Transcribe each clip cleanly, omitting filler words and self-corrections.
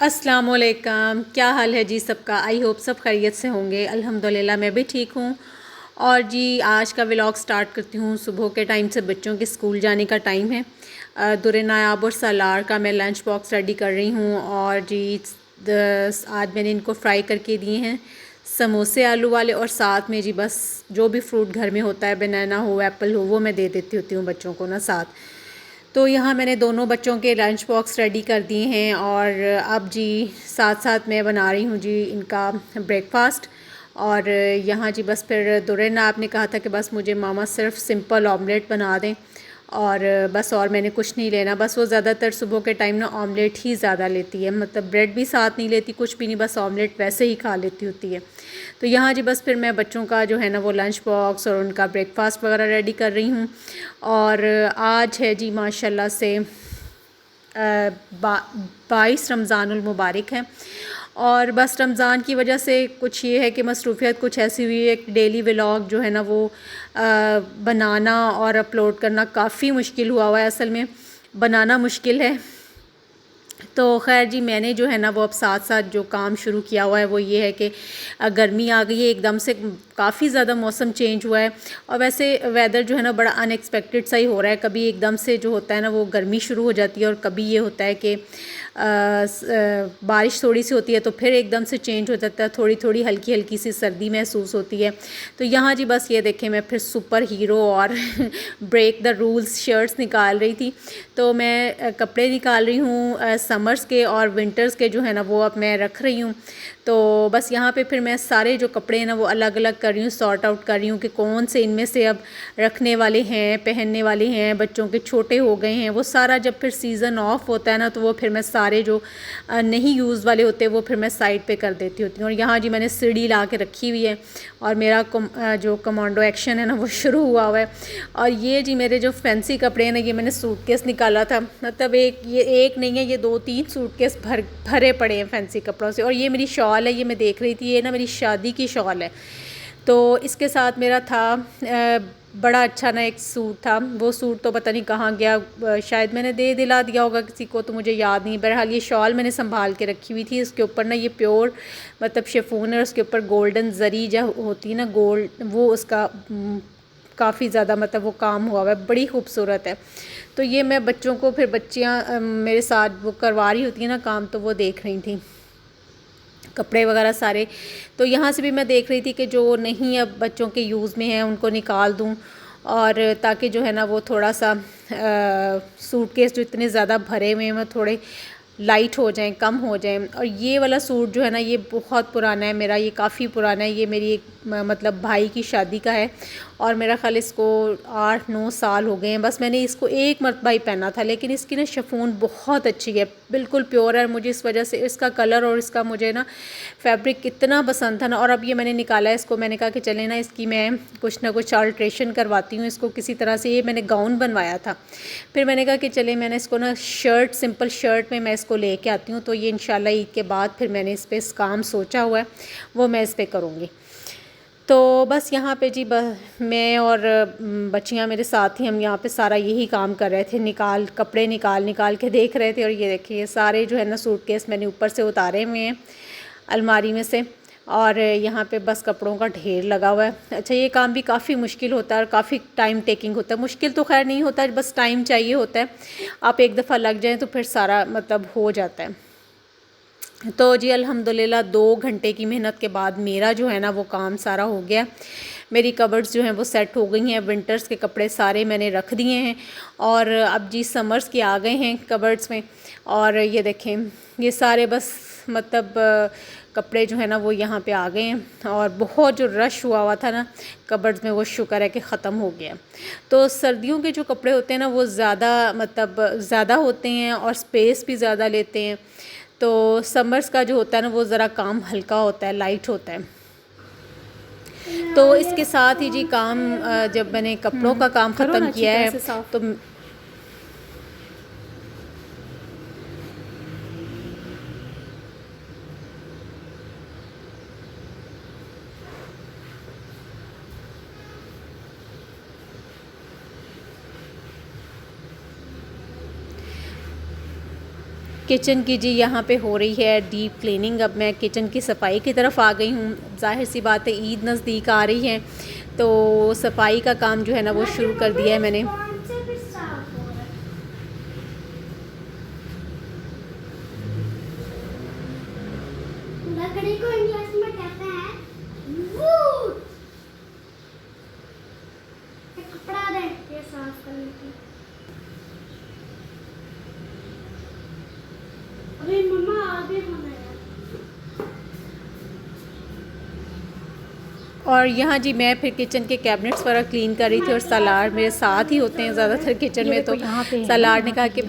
अस्सलामुअलैकुम, क्या हाल है जी सबका। आई होप सब खैरियत से होंगे। अल्हम्दुलिल्लाह मैं भी ठीक हूँ। और जी आज का व्लॉग स्टार्ट करती हूँ। सुबह के टाइम से बच्चों के स्कूल जाने का टाइम है। दुरे नायाब और सलार का मैं लंच बॉक्स रेडी कर रही हूँ। और जी आज मैंने इनको फ्राई करके दिए हैं समोसे आलू वाले, और साथ में जी बस जो भी फ्रूट घर में होता है, बनाना हो एप्पल हो, वो मैं दे देती होती हूँ बच्चों को ना साथ। तो यहाँ मैंने दोनों बच्चों के लंच बॉक्स रेडी कर दिए हैं। और अब जी साथ साथ मैं बना रही हूँ जी इनका ब्रेकफास्ट। और यहाँ जी बस फिर दुरेना आपने कहा था कि बस मुझे मामा सिर्फ सिंपल ऑमलेट बना दें, और बस और मैंने कुछ नहीं लेना। बस वो ज़्यादातर सुबह के टाइम ना ऑमलेट ही ज़्यादा लेती है, मतलब ब्रेड भी साथ नहीं लेती, कुछ भी नहीं, बस ऑमलेट वैसे ही खा लेती होती है। तो यहाँ जी बस फिर मैं बच्चों का जो है ना वो लंच बॉक्स और उनका ब्रेकफास्ट वगैरह रेडी कर रही हूँ। और आज है जी माशाल्लाह से 22 रमज़ानुल मुबारक है। और बस रमज़ान की वजह से कुछ ये है कि मसरूफ़ियत कुछ ऐसी हुई है, डेली व्लॉग जो है ना वो बनाना और अपलोड करना काफ़ी मुश्किल हुआ है। असल में बनाना मुश्किल है। तो खैर जी मैंने जो है ना वो अब साथ साथ जो काम शुरू किया हुआ है वो ये है कि गर्मी आ गई है एकदम से, काफ़ी ज़्यादा मौसम चेंज हुआ है। और वैसे वेदर जो है ना बड़ा अनएक्सपेक्टेड सा ही हो रहा है। कभी एकदम से जो होता है ना वो गर्मी शुरू हो जाती है, और कभी ये होता है कि बारिश थोड़ी सी होती है तो फिर एकदम से चेंज हो जाता है, थोड़ी थोड़ी हल्की हल्की सी सर्दी महसूस होती है। तो यहाँ जी बस ये देखें मैं फिर सुपर हीरो और ब्रेक द रूल्स शर्ट्स निकाल रही थी। तो मैं कपड़े निकाल रही हूँ समर्स के और विंटर्स के जो है ना वो अब मैं रख रही हूँ। तो बस यहाँ पे फिर मैं सारे जो कपड़े हैं ना वो अलग अलग कर रही हूँ, सॉर्ट आउट कर रही हूँ कि कौन से इनमें से अब रखने वाले हैं, पहनने वाले हैं। बच्चों के छोटे हो गए हैं वो सारा, जब फिर सीज़न ऑफ होता है ना तो वो फिर मैं सारे जो नहीं यूज़ वाले होते वो फिर मैं साइड पे कर देती होती हूँ। और यहाँ जी मैंने सीढ़ी ला के रखी हुई है, और मेरा जो कमांडो एक्शन है ना वो शुरू हुआ है। और ये जी मेरे जो फैंसी कपड़े हैं ना, ये मैंने सूटकेस निकाला था, मतलब ये एक नहीं है, ये 2-3 सूटकेस भरे पड़े हैं फैंसी कपड़ों से। और ये मेरी शॉल है, ये मैं देख रही थी, ये ना मेरी शादी की शॉल है। तो इसके साथ मेरा था बड़ा अच्छा ना एक सूट था, वो सूट तो पता नहीं कहाँ गया, शायद मैंने दे दिला दिया होगा किसी को, तो मुझे याद नहीं। बहरहाल ये शॉल मैंने संभाल के रखी हुई थी। इसके ऊपर ना ये प्योर मतलब शिफॉन है, उसके ऊपर गोल्डन जरी जो होती है ना गोल्ड, वो उसका काफ़ी ज़्यादा मतलब वो काम हुआ है, बड़ी खूबसूरत है। तो ये मैं बच्चों को, फिर बच्चियाँ मेरे साथ वो करवा रही होती हैं ना काम, तो वो देख रही थी कपड़े वगैरह सारे। तो यहाँ से भी मैं देख रही थी कि जो नहीं अब बच्चों के यूज़ में है उनको निकाल दूँ, और ताकि जो है ना वो थोड़ा सा सूटकेस जो इतने ज़्यादा भरे हुए हैं वो थोड़े लाइट हो जाएं, कम हो जाएं। और ये वाला सूट जो है ना ये बहुत पुराना है मेरा, ये काफ़ी पुराना है। ये मेरी एक मतलब भाई की शादी का है, और मेरा ख्याल इसको 8-9 साल हो गए हैं। बस मैंने इसको एक मरतबा ही पहना था, लेकिन इसकी ना शिफॉन बहुत अच्छी है, बिल्कुल प्योर है। मुझे इस वजह से इसका कलर और इसका मुझे ना फैब्रिक कितना पसंद था ना। और अब ये मैंने निकाला है इसको, मैंने कहा कि चले ना इसकी मैं कुछ ना कुछ अल्ट्रेशन करवाती हूँ इसको किसी तरह से। ये मैंने गाउन बनवाया था, फिर मैंने कहा कि चले मैंने इसको ना शर्ट, सिंपल शर्ट में मैं इसको लेके आती हूँ। तो ये इंशाल्लाह ईद के बाद फिर मैंने इस पर काम सोचा हुआ है, वो मैं इस पर करूँगी। तो बस यहाँ पे जी मैं और बच्चियाँ मेरे साथ ही हम यहाँ पे सारा यही काम कर रहे थे, कपड़े निकाल निकाल के देख रहे थे। और ये देखिए सारे जो है ना सूटकेस मैंने ऊपर से उतारे हुए हैं अलमारी में से, और यहाँ पे बस कपड़ों का ढेर लगा हुआ है। अच्छा ये काम भी काफ़ी मुश्किल होता है और काफ़ी टाइम टेकिंग होता है। मुश्किल तो खैर नहीं होता है, बस टाइम चाहिए होता है। आप एक दफ़ा लग जाएँ तो फिर सारा मतलब हो जाता है। तो जी अल्हम्दुलिल्लाह 2 घंटे की मेहनत के बाद मेरा जो है ना वो काम सारा हो गया। मेरी कबर्ड्स जो हैं वो सेट हो गई हैं, विंटर्स के कपड़े सारे मैंने रख दिए हैं, और अब जी समर्स के आ गए हैं कबर्ड्स में। और ये देखें ये सारे बस मतलब कपड़े जो है ना वो यहाँ पे आ गए हैं। और बहुत जो रश हुआ था ना कबर्ड्स में, वो शुक्र है कि ख़त्म हो गया। तो सर्दियों के जो कपड़े होते हैं ना वो ज़्यादा मतलब ज़्यादा होते हैं और स्पेस भी ज़्यादा लेते हैं। तो समर्स का जो होता है ना वो ज़रा काम हल्का होता है, लाइट होता है। तो इसके साथ ही जी काम जब मैंने कपड़ों का काम ख़त्म किया है तो किचन की जी यहाँ पे हो रही है डीप क्लीनिंग। अब मैं किचन की सफाई की तरफ आ गई हूँ। ज़ाहिर सी बात है ईद नज़दीक आ रही है तो सफाई का काम जो है ना वो शुरू कर दिया है मैंने। लकड़ी को इंग्लिश में कहते हैं वुड। एक कपड़ा दे ये साफ करने की। अभी मम्मा आगे होना है। और यहाँ जी मैं फिर किचन के कैबिनेट्स वगैरह क्लीन कर रही थी और सलार मेरे साथ ही होते हैं ज़्यादातर किचन में। तो सलार ने कहा कि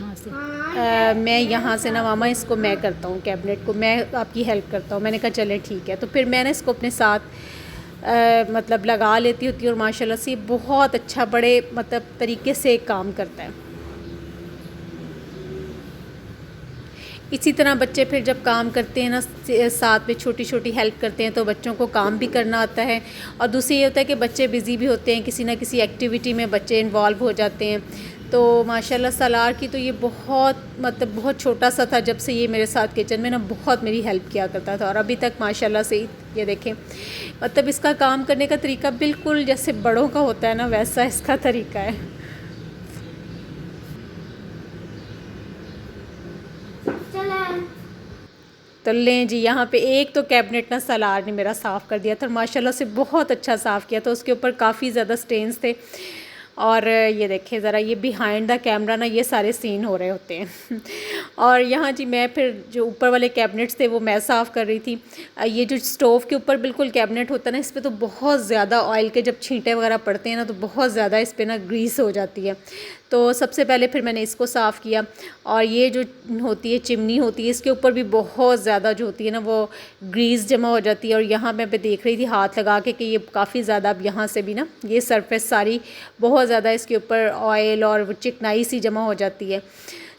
मैं यहाँ से ना मामा इसको मैं करता हूँ, कैबिनेट को मैं आपकी हेल्प करता हूँ। मैंने कहा चले ठीक है। तो फिर मैंने इसको अपने साथ मतलब लगा लेती होती और माशाल्लाह से बहुत अच्छा बड़े मतलब तरीके से काम करता है। इसी तरह बच्चे फिर जब काम करते हैं ना साथ में छोटी छोटी हेल्प करते हैं तो बच्चों को काम भी करना आता है। और दूसरी ये होता है कि बच्चे बिज़ी भी होते हैं, किसी ना किसी एक्टिविटी में बच्चे इन्वॉल्व हो जाते हैं। तो माशाल्लाह सलार की तो ये बहुत मतलब बहुत छोटा सा था जब से ये मेरे साथ किचन में ना बहुत मेरी हेल्प किया करता था और अभी तक माशाल्लाह से ये देखें मतलब इसका काम करने का तरीका बिल्कुल जैसे बड़ों का होता है ना वैसा इसका तरीका है। तो लें जी यहाँ पे एक तो कैबिनेट ना सलार ने मेरा साफ़ कर दिया था और माशाल्लाह से बहुत अच्छा साफ़ किया। तो उसके ऊपर काफ़ी ज़्यादा स्टेन्स थे और ये देखें ज़रा ये बिहाइंड द कैमरा ना ये सारे सीन हो रहे होते हैं। और यहाँ जी मैं फिर जो ऊपर वाले कैबिनेट्स थे वो मैं साफ़ कर रही थी। ये जो स्टोव के ऊपर बिल्कुल कैबिनेट होता है ना इस पर तो बहुत ज़्यादा ऑयल के जब छींटे वगैरह पड़ते हैं ना तो बहुत ज़्यादा इस पर ना ग्रीस हो जाती है। तो सबसे पहले फिर मैंने इसको साफ़ किया। और ये जो होती है चिमनी होती है इसके ऊपर भी बहुत ज़्यादा जो होती है ना वो ग्रीस जमा हो जाती है। और यहाँ मैं देख रही थी हाथ लगा के कि ये काफ़ी ज़्यादा अब यहाँ से भी ना ये सरफेस सारी बहुत ज़्यादा इसके ऊपर ऑयल और वो चिकनाई सी जमा हो जाती है।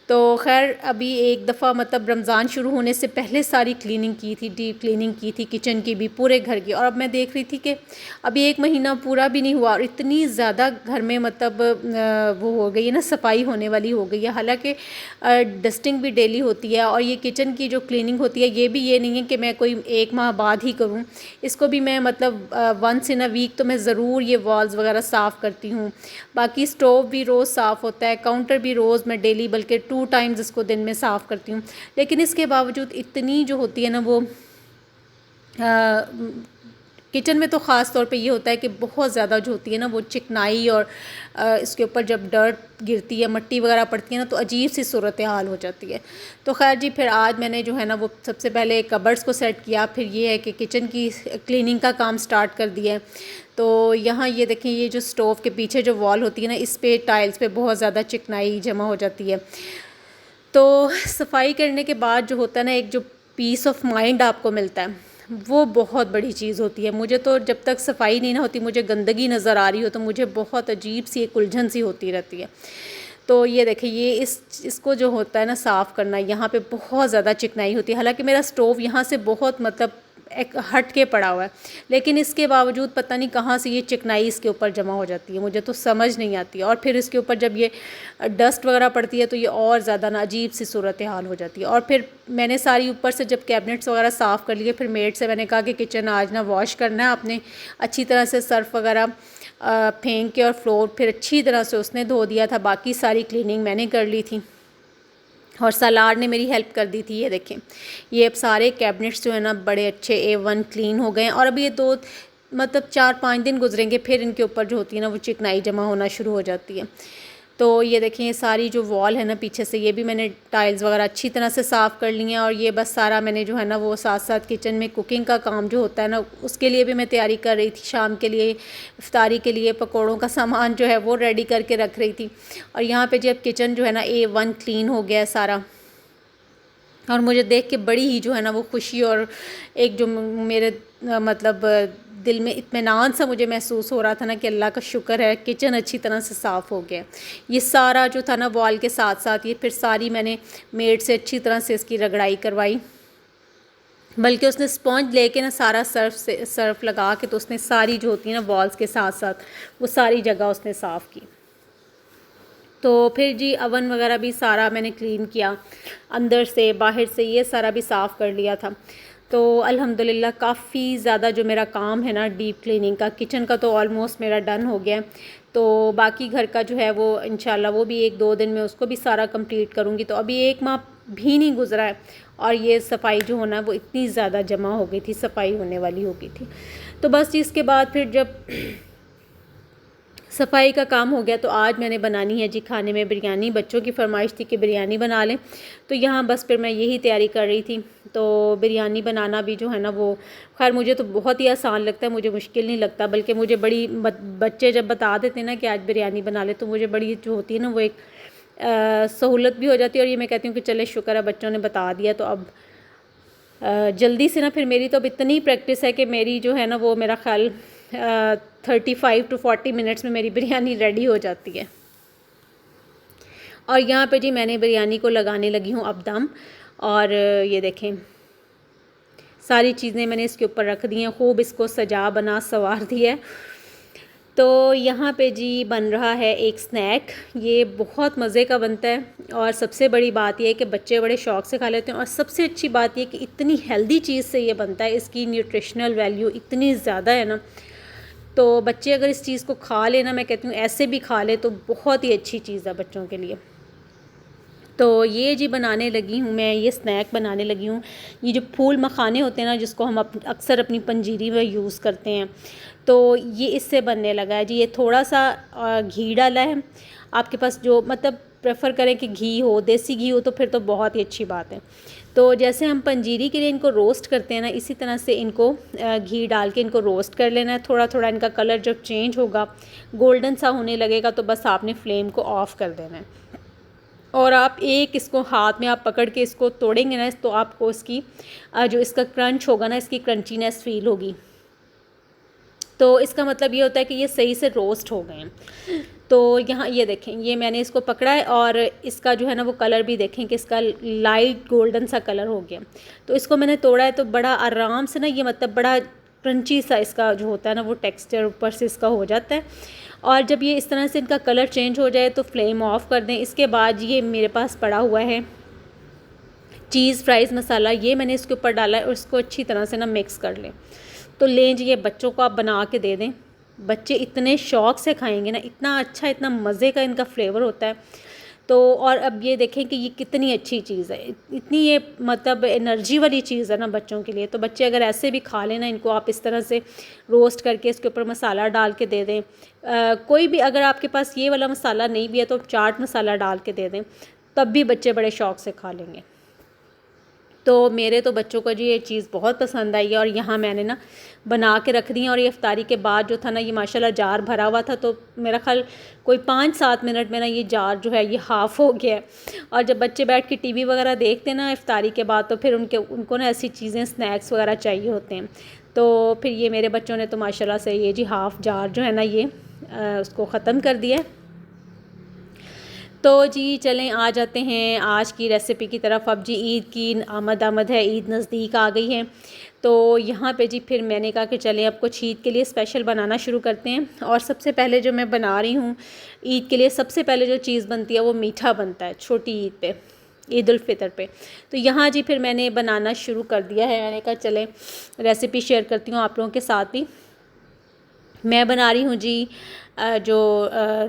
तो खैर अभी एक दफ़ा मतलब रमज़ान शुरू होने से पहले सारी क्लीनिंग की थी, डीप क्लीनिंग की थी किचन की भी पूरे घर की। और अब मैं देख रही थी कि अभी एक महीना पूरा भी नहीं हुआ और इतनी ज़्यादा घर में मतलब वो हो गई है ना सफाई होने वाली हो गई है। हालांकि डस्टिंग भी डेली होती है और ये किचन की जो क्लीनिंग होती है ये भी ये नहीं है कि मैं कोई एक माह बाद ही करूँ। इसको भी मैं मतलब वंस इन अ वीक तो मैं ज़रूर ये वॉल्स वगैरह साफ़ करती हूँ। बाकी स्टोव भी रोज़ साफ़ होता है, काउंटर भी रोज़ मैं डेली बल्कि 2 टाइम्स इसको दिन में साफ़ करती हूँ। लेकिन इसके बावजूद इतनी जो होती है ना वो किचन में तो ख़ास तौर पे ये होता है कि बहुत ज़्यादा जो होती है ना वो चिकनाई और इसके ऊपर जब डर्ट गिरती है मट्टी वगैरह पड़ती है ना तो अजीब सी सूरत हाल हो जाती है। तो खैर जी फिर आज मैंने जो है ना वो सबसे पहले कबर्ड्स को सेट किया, फिर ये है कि किचन की क्लीनिंग का काम स्टार्ट कर दिया है। तो यहाँ ये देखें ये जो स्टोव के पीछे जो वॉल होती है ना इस पे टाइल्स पे बहुत ज़्यादा चिकनाई जमा हो जाती है। तो सफाई करने के बाद जो होता है ना एक जो पीस ऑफ माइंड आपको मिलता है वो बहुत बड़ी चीज़ होती है। मुझे तो जब तक सफाई नहीं ना होती मुझे गंदगी नज़र आ रही हो तो मुझे बहुत अजीब सी एक उलझन सी होती रहती है। तो ये देखिए ये इसको जो होता है ना साफ़ करना यहाँ पे बहुत ज़्यादा चिकनाई होती है। हालांकि मेरा स्टोव यहाँ से बहुत मतलब एक हट के पड़ा हुआ है लेकिन इसके बावजूद पता नहीं कहाँ से ये चिकनाई इसके ऊपर जमा हो जाती है, मुझे तो समझ नहीं आती है। और फिर इसके ऊपर जब ये डस्ट वगैरह पड़ती है तो ये और ज़्यादा ना अजीब सी सूरत हाल हो जाती है। और फिर मैंने सारी ऊपर से जब कैबिनेट्स वगैरह साफ़ कर लिए फिर मेड से मैंने कहा कि किचन आज ना वॉश करना है आपने अच्छी तरह से सर्फ वगैरह फेंक के और फ्लोर फिर अच्छी तरह से उसने धो दिया था। बाकी सारी क्लीनिंग मैंने कर ली थी और सलार ने मेरी हेल्प कर दी थी। ये देखें ये अब सारे कैबिनेट्स जो है ना बड़े अच्छे A1 क्लीन हो गए हैं। और अब ये 2 मतलब 4-5 दिन गुजरेंगे फिर इनके ऊपर जो होती है ना वो चिकनाई जमा होना शुरू हो जाती है। तो ये देखें ये सारी जो वॉल है ना पीछे से ये भी मैंने टाइल्स वगैरह अच्छी तरह से साफ़ कर ली हैं। और ये बस सारा मैंने जो है ना वो साथ साथ किचन में कुकिंग का काम जो होता है ना उसके लिए भी मैं तैयारी कर रही थी। शाम के लिए इफ्तारी के लिए पकौड़ों का सामान जो है वो रेडी करके रख रही थी। और यहाँ पे जब किचन जो है ना A1 क्लीन हो गया सारा और मुझे देख के बड़ी ही जो है ना वो खुशी और एक जो मेरे मतलब दिल में इत्मीनान सा मुझे महसूस हो रहा था ना कि अल्लाह का शुक्र है किचन अच्छी तरह से साफ़ हो गया। ये सारा जो था ना वॉल के साथ साथ ये फिर सारी मैंने मेड से अच्छी तरह से इसकी रगड़ाई करवाई, बल्कि उसने स्पॉन्ज लेके ना सारा सर्फ लगा के तो उसने सारी जो होती है ना वॉल्स के साथ साथ वो सारी जगह उसने साफ़ की। तो फिर जी अवन वगैरह भी सारा मैंने क्लीन किया, अंदर से बाहर से ये सारा भी साफ़ कर लिया था। तो अल्हम्दुलिल्लाह काफ़ी ज़्यादा जो मेरा काम है ना डीप क्लीनिंग का, किचन का तो ऑलमोस्ट मेरा डन हो गया है। तो बाकी घर का जो है वो इंशाल्लाह वो भी 1-2 दिन में उसको भी सारा कंप्लीट करूँगी। तो अभी 1 माह भी नहीं गुज़रा है और ये सफाई जो होना वो इतनी ज़्यादा जमा हो गई थी, सफाई होने वाली हो गई थी। तो बस इसके बाद फिर जब सफाई का काम हो गया तो आज मैंने बनानी है जी खाने में बिरयानी। बच्चों की फरमाइश थी कि बिरयानी बना लें, तो यहाँ बस फिर मैं यही तैयारी कर रही थी। तो बिरयानी बनाना भी जो है ना वो खैर मुझे तो बहुत ही आसान लगता है, मुझे मुश्किल नहीं लगता, बल्कि मुझे बड़ी बच्चे जब बता देते हैं ना कि आज बिरयानी बना ले तो मुझे बड़ी जो होती है ना वो एक सहूलत भी हो जाती है। और ये मैं कहती हूँ कि चले शुक्र है बच्चों ने बता दिया, तो अब जल्दी से ना फिर मेरी तो अब इतनी प्रैक्टिस है कि मेरी जो है ना वो मेरा ख्याल 35 to 40 मिनट्स में मेरी बिरयानी रेडी हो जाती है। और यहाँ पे जी मैंने बिरयानी को लगाने लगी हूँ अब दम। और ये देखें सारी चीज़ें मैंने इसके ऊपर रख दी हैं, खूब इसको सजा बना संवार दिया है। तो यहाँ पे जी बन रहा है एक स्नैक, ये बहुत मज़े का बनता है और सबसे बड़ी बात यह है कि बच्चे बड़े शौक़ से खा लेते हैं। और सबसे अच्छी बात यह कि इतनी हेल्दी चीज़ से ये बनता है, इसकी न्यूट्रिशनल वैल्यू इतनी ज़्यादा है ना, तो बच्चे अगर इस चीज़ को खा लेना, मैं कहती हूँ ऐसे भी खा ले, तो बहुत ही अच्छी चीज़ है बच्चों के लिए। तो ये जी बनाने लगी हूँ मैं, ये स्नैक बनाने लगी हूँ। ये जो फूल मखाने होते हैं ना जिसको हम अक्सर अपनी पंजीरी में यूज़ करते हैं, तो ये इससे बनने लगा है जी। ये थोड़ा सा घी डाला है, आपके पास जो मतलब प्रेफर करें कि घी हो, देसी घी हो तो फिर तो बहुत ही अच्छी बात है। तो जैसे हम पंजीरी के लिए इनको रोस्ट करते हैं ना, इसी तरह से इनको घी डाल के इनको रोस्ट कर लेना है। थोड़ा थोड़ा इनका कलर जब चेंज होगा, गोल्डन सा होने लगेगा, तो बस आपने फ्लेम को ऑफ़ कर देना है। और आप एक इसको हाथ में आप पकड़ के इसको तोड़ेंगे ना, तो आपको इसकी जो इसका क्रंच होगा ना, इसकी क्रंचीनेस फील होगी। तो इसका मतलब ये होता है कि ये सही से रोस्ट हो गए हैं। तो यहाँ ये देखें, ये मैंने इसको पकड़ा है और इसका जो है ना वो कलर भी देखें कि इसका लाइट गोल्डन सा कलर हो गया। तो इसको मैंने तोड़ा है तो बड़ा आराम से ना, ये मतलब बड़ा क्रंची सा इसका जो होता है ना वो टेक्सचर ऊपर से इसका हो जाता है। और जब ये इस तरह से इनका कलर चेंज हो जाए तो फ्लेम ऑफ़ कर दें। इसके बाद ये मेरे पास पड़ा हुआ है चीज़ फ्राइज़ मसाला, ये मैंने इसके ऊपर डाला है और इसको अच्छी तरह से ना मिक्स कर लें। तो लें जी, ये बच्चों को आप बना के दे दें, बच्चे इतने शौक़ से खाएंगे ना, इतना अच्छा इतना मज़े का इनका फ्लेवर होता है। तो और अब ये देखें कि ये कितनी अच्छी चीज़ है, इतनी ये मतलब एनर्जी वाली चीज़ है ना बच्चों के लिए। तो बच्चे अगर ऐसे भी खा लेना, इनको आप इस तरह से रोस्ट करके इसके ऊपर मसाला डाल के दे दें। कोई भी अगर आपके पास ये वाला मसाला नहीं भी है तो चाट मसाला डाल के दे दें, तब भी बच्चे बड़े शौक़ से खा लेंगे। तो मेरे तो बच्चों को जी ये चीज़ बहुत पसंद आई है और यहाँ मैंने ना बना के रख दी है। और ये इफ्तारी के बाद जो था ना, ये माशाल्लाह जार भरा हुआ था, तो मेरा ख्याल कोई 5-7 मिनट में ना ये जार जो है ये हाफ़ हो गया है। और जब बच्चे बैठ के टीवी वगैरह देखते हैं ना इफ्तारी के बाद, तो फिर उनको ना ऐसी चीज़ें स्नैक्स वगैरह चाहिए होते हैं। तो फिर ये मेरे बच्चों ने तो माशाल्लाह से ये जी हाफ़ जार जो है ना ये उसको ख़त्म कर दिया है। तो जी चलें आ जाते हैं आज की रेसिपी की तरफ। अब जी ईद की आमद है, ईद नज़दीक आ गई है। तो यहाँ पे जी फिर मैंने कहा कि चलें अब कुछ ईद के लिए स्पेशल बनाना शुरू करते हैं। और सबसे पहले जो मैं बना रही हूँ ईद के लिए, सबसे पहले जो चीज़ बनती है वो मीठा बनता है छोटी ईद पे, ईद उल फितर पे। तो यहाँ जी फिर मैंने बनाना शुरू कर दिया है। मैंने कहा चलें रेसिपी शेयर करती हूँ आप लोगों के साथ भी। मैं बना रही हूँ जी जो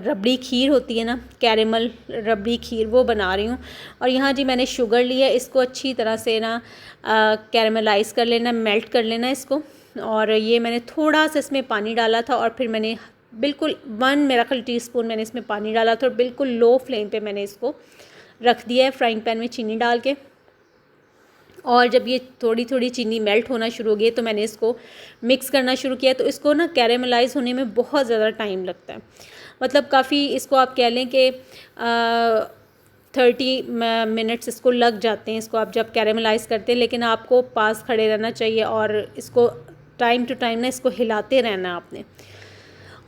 रबड़ी खीर होती है ना, कैरेमल रबड़ी खीर, वो बना रही हूँ। और यहाँ जी मैंने शुगर लिया, इसको अच्छी तरह से ना कैरेमलाइज़ कर लेना, मेल्ट कर लेना इसको। और ये मैंने थोड़ा सा इसमें पानी डाला था और फिर मैंने बिल्कुल 1 मेरा ख्याल टीस्पून मैंने इसमें पानी डाला था और बिल्कुल लो फ्लेम पे मैंने इसको रख दिया है फ्राइंग पैन में चीनी डाल के। और जब ये थोड़ी थोड़ी चीनी मेल्ट होना शुरू हो गई तो मैंने इसको मिक्स करना शुरू किया। तो इसको ना कैरेमलाइज़ होने में बहुत ज़्यादा टाइम लगता है, मतलब काफ़ी इसको आप कह लें कि 30 मिनट्स इसको लग जाते हैं, इसको आप जब कैरेमलाइज़ करते हैं। लेकिन आपको पास खड़े रहना चाहिए और इसको टाइम टू टाइम ना इसको हिलाते रहना है आपने।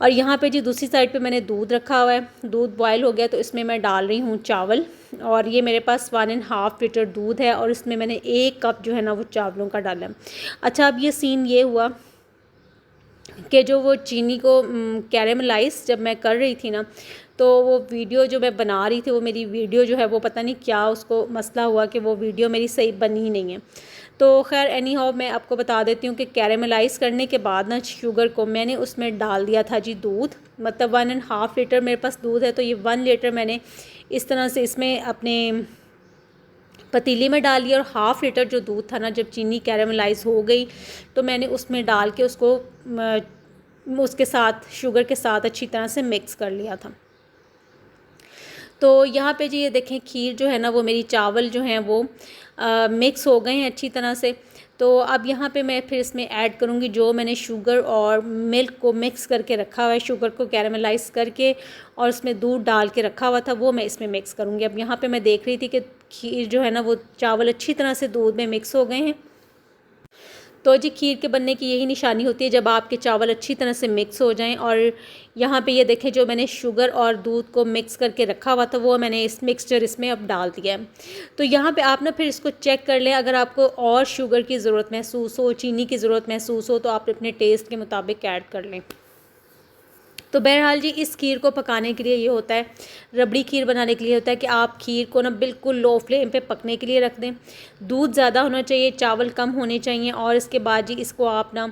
और यहाँ पे जी दूसरी साइड पे मैंने दूध रखा हुआ है, दूध बॉयल हो गया तो इसमें मैं डाल रही हूँ चावल। और ये मेरे पास 1.5 लीटर दूध है और इसमें मैंने 1 कप जो है ना वो चावलों का डाला है। अच्छा, अब ये सीन ये हुआ कि जो वो चीनी को कैरेमलाइज़ जब मैं कर रही थी ना, तो वो वीडियो जो मैं बना रही थी, वो मेरी वीडियो जो है वो पता नहीं क्या उसको मसला हुआ कि वो वीडियो मेरी सही बनी ही नहीं है। तो खैर एनी हाउ मैं आपको बता देती हूँ कि कैरेमलाइज़ करने के बाद ना शुगर को मैंने उसमें डाल दिया था जी दूध, मतलब 1.5 लीटर मेरे पास दूध है, तो ये 1 लीटर मैंने इस तरह से इसमें अपने पतीले में डाल लिया। और 1/2 लीटर जो दूध था ना, जब चीनी कैरेमलाइज़ हो गई तो मैंने उसमें डाल के उसको उसके साथ शुगर के साथ अच्छी तरह से मिक्स कर लिया था। तो यहाँ पे जी ये देखें खीर जो है ना वो मेरी चावल जो हैं वो मिक्स हो गए हैं अच्छी तरह से। तो अब यहाँ पे मैं फिर इसमें ऐड करूँगी जो मैंने शुगर और मिल्क को मिक्स करके रखा हुआ है, शुगर को कैरेमलाइज़ करके और उसमें दूध डाल के रखा हुआ था, वो मैं इसमें मिक्स करूँगी। अब यहाँ पे मैं देख रही थी कि खीर जो है ना वो चावल अच्छी तरह से दूध में मिक्स हो गए हैं। तो जी खीर के बनने की यही निशानी होती है जब आपके चावल अच्छी तरह से मिक्स हो जाएं। और यहाँ पे ये देखें जो मैंने शुगर और दूध को मिक्स करके रखा हुआ था वो मैंने इस मिक्सचर इसमें अब डाल दिया है। तो यहाँ पे आप ना फिर इसको चेक कर लें, अगर आपको और शुगर की ज़रूरत महसूस हो, चीनी की ज़रूरत महसूस हो, तो आप अपने टेस्ट के मुताबिक ऐड कर लें। तो बहरहाल जी इस खीर को पकाने के लिए ये होता है, रबड़ी खीर बनाने के लिए होता है कि आप खीर को ना बिल्कुल लो फ्लेम पे पकने के लिए रख दें। दूध ज़्यादा होना चाहिए, चावल कम होने चाहिए, और इसके बाद जी इसको आप ना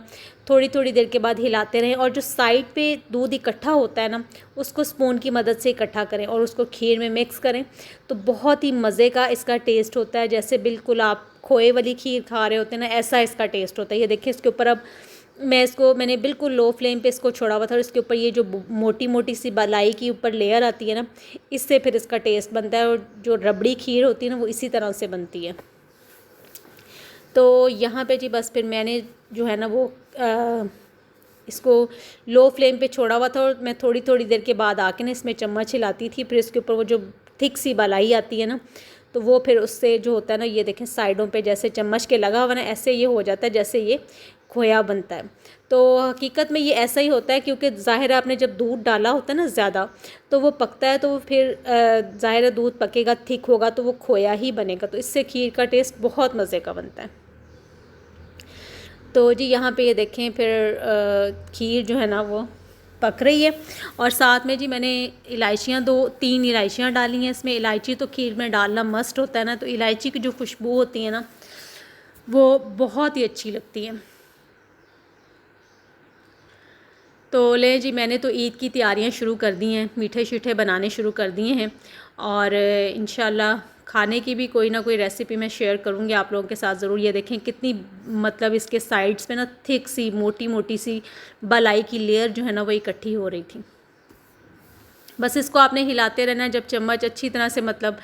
थोड़ी थोड़ी देर के बाद हिलाते रहें। और जो साइड पे दूध इकट्ठा होता है ना, उसको स्पून की मदद से इकट्ठा करें और उसको खीर में मिक्स करें। तो बहुत ही मज़े का इसका टेस्ट होता है, जैसे बिल्कुल आप खोए वाली खीर खा रहे होते हैं ना, ऐसा इसका टेस्ट होता है। ये देखिए इसके ऊपर अब मैंने बिल्कुल लो फ्लेम पे इसको छोड़ा हुआ था और इसके ऊपर ये जो मोटी मोटी सी बलाई की ऊपर लेयर आती है ना, इससे फिर इसका टेस्ट बनता है। और जो रबड़ी खीर होती है ना वो इसी तरह से बनती है। तो यहाँ पे जी बस फिर मैंने जो है ना वो इसको लो फ्लेम पे छोड़ा हुआ था और मैं थोड़ी थोड़ी देर के बाद आके ना इसमें चम्मच हिलाती थी। फिर इसके ऊपर वो जो थिक सी बलाई आती है ना, तो वो फिर उससे जो होता है ना, ये देखें साइडों पे जैसे चम्मच के लगा हुआ ना, ऐसे ये हो जाता है जैसे ये खोया बनता है। तो हकीकत में ये ऐसा ही होता है, क्योंकि ज़ाहिर है आपने जब दूध डाला होता है ना ज़्यादा, तो वो पकता है, तो वो फिर ज़ाहिर है दूध पकेगा, थिक होगा, तो वो खोया ही बनेगा। तो इससे खीर का टेस्ट बहुत मज़े का बनता है। तो जी यहाँ पे ये देखें फिर खीर जो है ना वो पक रही है। और साथ में जी मैंने इलायचियाँ 2-3 इलायचियाँ डाली हैं इसमें। इलायची तो खीर में डालना मस्ट होता है ना, तो इलायची की जो खुशबू होती है ना वो बहुत ही अच्छी लगती है। तो ले जी मैंने तो ईद की तैयारियां शुरू कर दी हैं, मीठे शीठे बनाने शुरू कर दिए हैं। और इंशाल्लाह खाने की भी कोई ना कोई रेसिपी मैं शेयर करूँगी आप लोगों के साथ ज़रूर। ये देखें कितनी मतलब इसके साइड्स पे ना थिक सी मोटी मोटी सी बलाई की लेयर जो है ना वो इकट्ठी हो रही थी। बस इसको आपने हिलाते रहना है। जब चम्मच अच्छी तरह से मतलब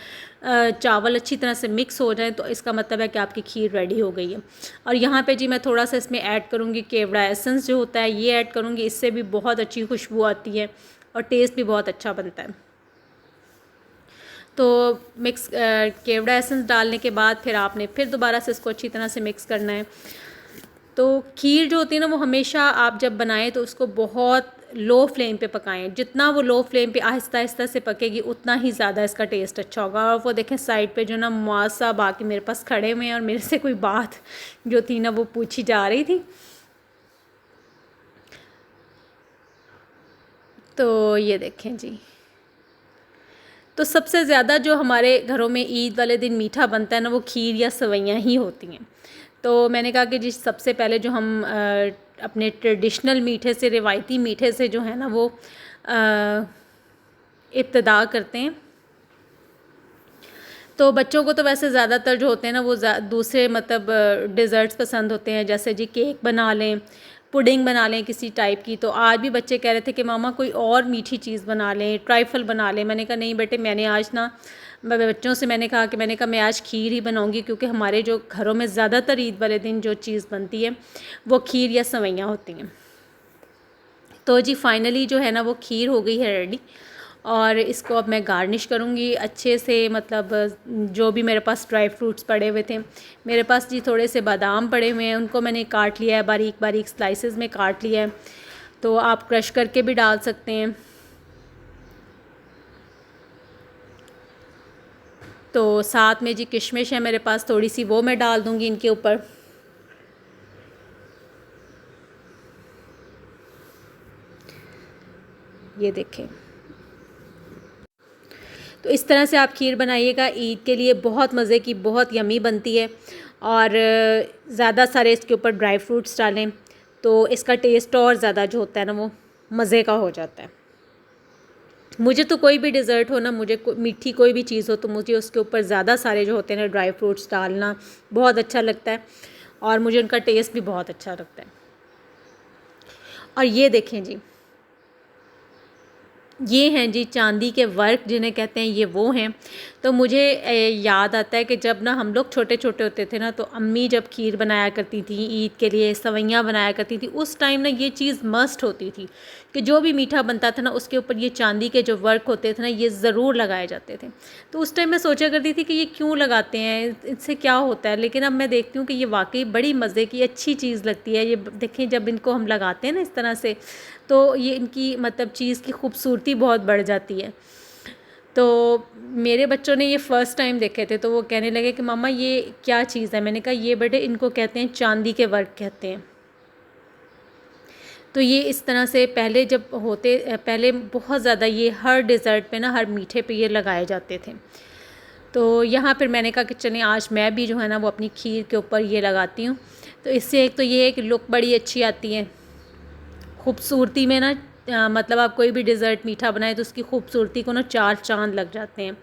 चावल अच्छी तरह से मिक्स हो जाए तो इसका मतलब है कि आपकी खीर रेडी हो गई है। और यहाँ पे जी मैं थोड़ा सा इसमें ऐड करूँगी केवड़ा एसेंस जो होता है, ये ऐड करूँगी। इससे भी बहुत अच्छी खुशबू आती है और टेस्ट भी बहुत अच्छा बनता है। तो मिक्स केवड़ा एसेंस डालने के बाद फिर आपने फिर दोबारा से इसको अच्छी तरह से मिक्स करना है। तो खीर जो होती है ना वो हमेशा आप जब बनाएं तो उसको बहुत लो फ्लेम पे पकाएं। जितना वो लो फ्लेम पे आहिस्ता आहिस्ता से पकेगी उतना ही ज़्यादा इसका टेस्ट अच्छा होगा। और वो देखें साइड पे जो ना मुआज़ साहब आके मेरे पास खड़े हुए हैं और मेरे से कोई बात जो थी ना वो पूछी जा रही थी। तो ये देखें जी, तो सबसे ज़्यादा जो हमारे घरों में ईद वाले दिन मीठा बनता है ना वो खीर या सेवइयाँ ही होती हैं। तो मैंने कहा कि जी सबसे पहले जो हम अपने ट्रेडिशनल मीठे से, रिवायती मीठे से जो है ना वो इब्तिदा करते हैं। तो बच्चों को तो वैसे ज़्यादातर जो होते हैं ना वो दूसरे मतलब डिज़र्ट्स पसंद होते हैं, जैसे जी केक बना लें, पुडिंग बना लें किसी टाइप की। तो आज भी बच्चे कह रहे थे कि मामा कोई और मीठी चीज़ बना लें, ट्राइफल बना लें। मैंने कहा नहीं बेटे, मैंने आज ना बच्चों से मैंने कहा मैं आज खीर ही बनाऊंगी, क्योंकि हमारे जो घरों में ज़्यादातर ईद वाले दिन जो चीज़ बनती है वो खीर या सेवइयाँ होती हैं। तो जी फाइनली जो है ना वो खीर हो गई है रेडी। और इसको अब मैं गार्निश करूँगी अच्छे से, मतलब जो भी मेरे पास ड्राई फ्रूट्स पड़े हुए थे। मेरे पास जी थोड़े से बादाम पड़े हुए हैं, उनको मैंने काट लिया है, बारीक बारीक स्लाइसेस में काट लिया है। तो आप क्रश करके भी डाल सकते हैं। तो साथ में जी किशमिश है मेरे पास थोड़ी सी, वो मैं डाल दूँगी इनके ऊपर। ये देखें तो इस तरह से आप खीर बनाइएगा ईद के लिए, बहुत मज़े की, बहुत यमी बनती है। और ज़्यादा सारे इसके ऊपर ड्राई फ्रूट्स डालें तो इसका टेस्ट और ज़्यादा जो होता है ना वो मज़े का हो जाता है। मुझे तो कोई भी डिज़र्ट हो ना, मुझे मीठी कोई भी चीज़ हो तो मुझे उसके ऊपर ज़्यादा सारे जो होते हैं ना ड्राई फ्रूट्स डालना बहुत अच्छा लगता है और मुझे उनका टेस्ट भी बहुत अच्छा लगता है। और ये देखें जी, ये हैं जी चांदी के वर्क जिन्हें कहते हैं, ये वो हैं। तो मुझे याद आता है कि जब ना हम लोग छोटे छोटे होते थे ना तो अम्मी जब खीर बनाया करती थी ईद के लिए, सवैयाँ बनाया करती थी, उस टाइम ना ये चीज़ मस्ट होती थी कि जो भी मीठा बनता था ना उसके ऊपर ये चांदी के जो वर्क होते थे ना ये ज़रूर लगाए जाते थे। तो उस टाइम मैं सोचा करती थी कि ये क्यों लगाते हैं, इससे क्या होता है, लेकिन अब मैं देखती हूँ कि ये वाकई बड़ी मज़े की अच्छी चीज़ लगती है। ये देखें जब इनको हम लगाते हैं ना इस तरह से तो ये इनकी मतलब चीज़ की खूबसूरती बहुत बढ़ जाती है। तो मेरे बच्चों ने ये फ़र्स्ट टाइम देखे थे तो वो कहने लगे कि मम्मा ये क्या चीज़ है। मैंने कहा ये बेटे इनको कहते हैं चांदी के वर्क कहते हैं। तो ये इस तरह से पहले जब होते पहले बहुत ज़्यादा ये हर डिज़र्ट पे ना, हर मीठे पे ये लगाए जाते थे। तो यहाँ फिर मैंने कहा कि चलें आज मैं भी जो है ना वो अपनी खीर के ऊपर ये लगाती हूँ। तो इससे एक तो ये है कि लुक बड़ी अच्छी आती है, खूबसूरती में ना मतलब आप कोई भी डिज़र्ट मीठा बनाए तो उसकी खूबसूरती को ना चार चांद लग जाते हैं।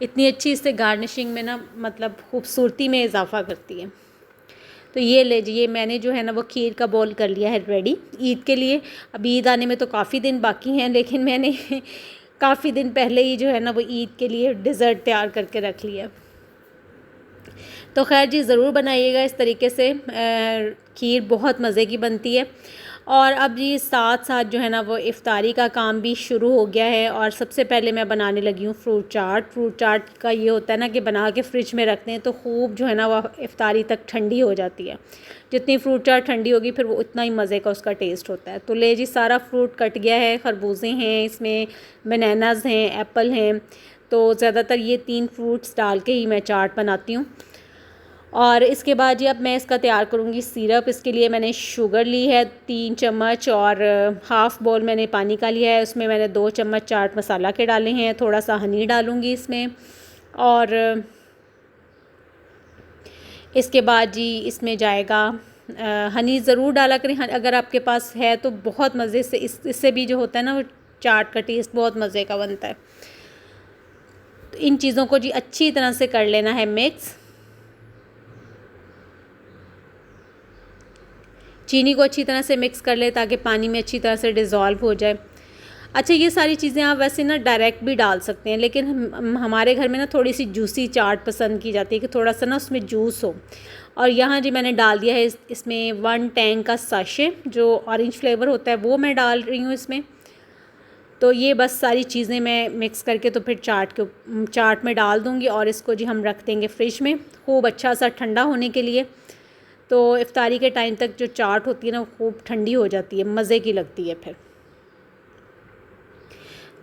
इतनी अच्छी इससे गार्निशिंग में ना मतलब खूबसूरती में इजाफ़ा करती है। तो ये लीजिए मैंने जो है ना वो खीर का बोल कर लिया है रेडी ईद के लिए। अब ईद आने में तो काफ़ी दिन बाकी हैं, लेकिन मैंने काफ़ी दिन पहले ही जो है ना वो ईद के लिए डिज़र्ट तैयार करके रख लिया। तो खैर जी ज़रूर बनाइएगा इस तरीके से, खीर बहुत मज़े की बनती है। और अब जी साथ साथ जो है ना वो इफ़्तारी का काम भी शुरू हो गया है और सबसे पहले मैं बनाने लगी हूँ फ्रूट चाट। फ्रूट चाट का ये होता है ना कि बना के फ्रिज में रखते हैं तो खूब जो है ना वह इफ़्तारी तक ठंडी हो जाती है। जितनी फ्रूट चाट ठंडी होगी फिर वो उतना ही मज़े का उसका टेस्ट होता है। तो ले जी सारा फ्रूट कट गया है, खरबूजे हैं इसमें, बनानास हैं, एप्पल हैं। तो ज़्यादातर ये 3 फ्रूट्स डाल के ही मैं चाट बनाती हूँ। और इसके बाद जी अब मैं इसका तैयार करूँगी सिरप। इसके लिए मैंने शुगर ली है 3 चम्मच और हाफ़ बाउल मैंने पानी का लिया है। उसमें मैंने 2 चम्मच चाट मसाला के डाले हैं, थोड़ा सा हनी डालूँगी इसमें। और इसके बाद जी इसमें जाएगा हनी ज़रूर डाला करें अगर आपके पास है तो, बहुत मज़े से इससे भी जो होता है ना वो चाट का टेस्ट बहुत मज़े का बनता है। तो इन चीज़ों को जी अच्छी तरह से कर लेना है मिक्स। चीनी को अच्छी तरह से मिक्स कर ले ताकि पानी में अच्छी तरह से डिज़ोल्व हो जाए। अच्छा ये सारी चीज़ें आप वैसे ना डायरेक्ट भी डाल सकते हैं, लेकिन हमारे घर में ना थोड़ी सी जूसी चाट पसंद की जाती है कि थोड़ा सा ना उसमें जूस हो। और यहाँ जी मैंने डाल दिया है इसमें 1 टैंग का साशे जो ऑरेंज फ्लेवर होता है वो मैं डाल रही हूँ इसमें। तो ये बस सारी चीज़ें मैं मिक्स करके तो फिर चाट में डाल दूँगी और इसको जी हम रख देंगे फ्रिज में खूब अच्छा सा ठंडा होने के लिए। तो इफ़्तारी के टाइम तक जो चाट होती है ना वो खूब ठंडी हो जाती है, मज़े की लगती है फिर।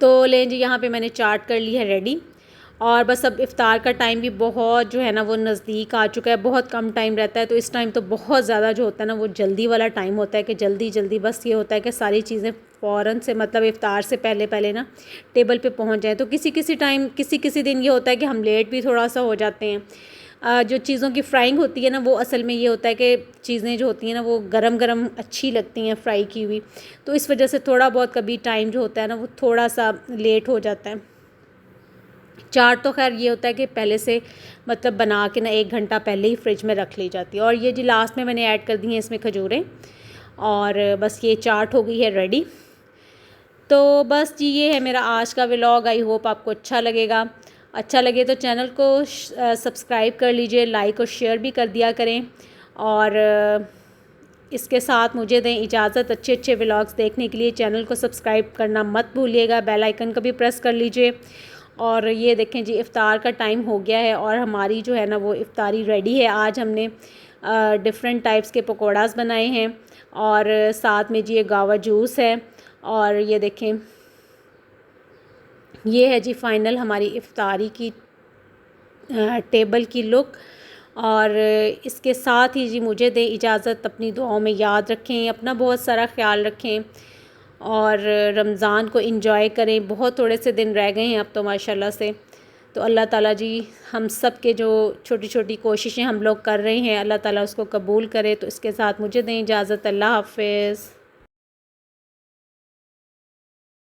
तो लें जी यहाँ पे मैंने चाट कर ली है रेडी। और बस अब इफ़्तार का टाइम भी बहुत जो है ना वो नज़दीक आ चुका है, बहुत कम टाइम रहता है। तो इस टाइम तो बहुत ज़्यादा जो होता है ना वो जल्दी वाला टाइम होता है कि जल्दी जल्दी बस ये होता है कि सारी चीज़ें फ़ौरन से मतलब इफ़्तार से पहले पहले ना टेबल पे पहुंच जाए। तो किसी किसी दिन ये होता है कि हम लेट भी थोड़ा सा हो जाते हैं। जो चीज़ों की फ्राइंग होती है ना वो असल में ये होता है कि चीज़ें जो होती हैं ना वो गरम गरम अच्छी लगती हैं फ्राई की हुई। तो इस वजह से थोड़ा बहुत कभी टाइम जो होता है ना वो थोड़ा सा लेट हो जाता है। चाट तो खैर ये होता है कि पहले से मतलब बना के ना 1 घंटा पहले ही फ्रिज में रख ली जाती है। और ये जी लास्ट में मैंने ऐड कर दी हैं इसमें खजूरें और बस ये चाट हो गई है रेडी। तो बस जी ये है मेरा आज का व्लॉग। आई होप आपको अच्छा लगेगा। अच्छा लगे तो चैनल को सब्सक्राइब कर लीजिए, लाइक और शेयर भी कर दिया करें। और इसके साथ मुझे दें इजाज़त अच्छे अच्छे व्लॉग्स देखने के लिए। चैनल को सब्सक्राइब करना मत भूलिएगा, बेल आइकन को भी प्रेस कर लीजिए। और ये देखें जी इफ़्तार का टाइम हो गया है और हमारी जो है ना वो इफ़्तारी रेडी है। आज हमने डिफरेंट टाइप्स के पकौड़ास बनाए हैं और साथ में जी ये गावा जूस है। और ये देखें ये है जी फ़ाइनल हमारी इफ़्तारी की टेबल की लुक। और इसके साथ ही जी मुझे दें इजाज़त, अपनी दुआओं में याद रखें, अपना बहुत सारा ख्याल रखें और रमज़ान को एंजॉय करें। बहुत थोड़े से दिन रह गए हैं अब तो माशाल्लाह से। तो अल्लाह ताला जी हम सब के जो छोटी छोटी कोशिशें हम लोग कर रहे हैं, अल्लाह ताला उसको कबूल करे। तो इसके साथ मुझे दें इजाज़त। अल्लाह हाफ़िज़।